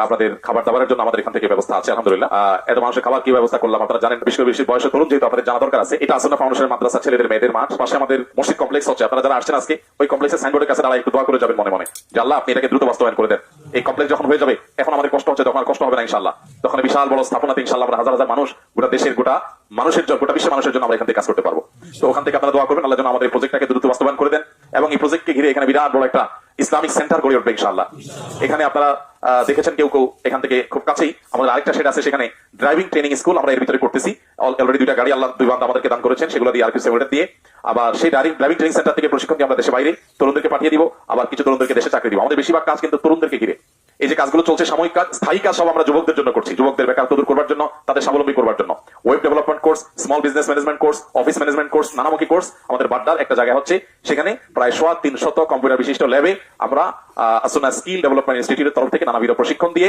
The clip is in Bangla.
আপনাদের খাবার দাবারের জন্য আমাদের এখান থেকে ব্যবস্থা আছে আলহামদুলিল্লাহ। এত মানুষের খাবার কি ব্যবস্থা করলাম আপনারা জানেন, বেশি বেশি বয়সে তরুণ যেহেতু আপনাদের জানা দরকার আছে। এটা আসনা ফাউন্ডেশনের মাদ্রাসা ছেলেদের মেয়েদের মাঠ, পাশে আমাদের মসজিদ কমপ্লেক্স হচ্ছে। আপনারা যারা আসছেন আজকে ওই কমপ্লেক্সের সাইনবোর্ডের কাছে দাঁড়ায় একটু দোয়া করে যাবেন মনে মনে, যে আল্লাহ আপনি এটাকে দ্রুত বাস্তবায়ন করে দেন। এই কমপ্লেক্স যখন হয়ে যাবে, এখন আমাদের কষ্ট হচ্ছে, তখন আর কষ্ট হবে না ইনশাআল্লাহ। তখন বিশাল বড় স্থাপনাতে ইনশাআল্লাহ আমরা হাজার হাজার মানুষ, গোটা দেশের গোটা মানুষের জন্য, গোটা বিশ্বের মানুষের জন্য আমরা এখান থেকে কাজ করতে পারবো। তো ওখান থেকে আপনারা দোয়া করবেন আল্লাহ যেন আমাদের এই প্রজেক্টটাকে দ্রুত বাস্তবায়ন করে দেন, এবং এই প্রজেক্টকে ঘিরে এখানে বিরাট বড় একটা ইসলামিক সেন্টার গড়ে উঠবে ইনশাআল্লাহ। এখানে আপনারা দেখেছেন কেউ কেউ এখান থেকে খুব কাছেই আমাদের আরেকটা শেড আছে, সেখানে ড্রাইভিং ট্রেনিং স্কুল আমরা এর ভিতরে করতেছি। অলরেডি 2টা গাড়ি আল্লাহ 2 বান্দা আমাদেরকে দান করেছেন, সেগুলো দিয়ে আরপিএফ সেন্টার দিয়ে আবার সেই ড্রাইভিং ট্রেনিং সেন্টার থেকে প্রশিক্ষণ দিয়ে আমরা দেশে বাইরে তরুণদেরকে পাঠিয়ে দিব, আবার কিছু তরুণদেরকে দেশে চাকরি দিব। আমাদের বেশিরভাগ কাজ কিন্তু তরুণদেরকে ঘিরে। এই যে কাজগুলো চলছে সাময়িক কাজ, স্থায়ী কাজ সব আমরা যুবকদের জন্য করছি, যুবকদের বেকারত্ব দূর করবার জন্য, তাদের স্বাবলম্বী করবার জন্য। Web development course, small business management course, office management course, নানামুখী কোর্স আমাদের বাড্ডার একটা জায়গা হচ্ছে, সেখানে প্রায় 300 কম্পিউটার বিশিষ্ট ল্যাবে আমরা আসনা স্কিল ডেভেলপমেন্ট ইনস্টিটিউটের তরফ থেকে নানাবিধ প্রশিক্ষণ দিয়ে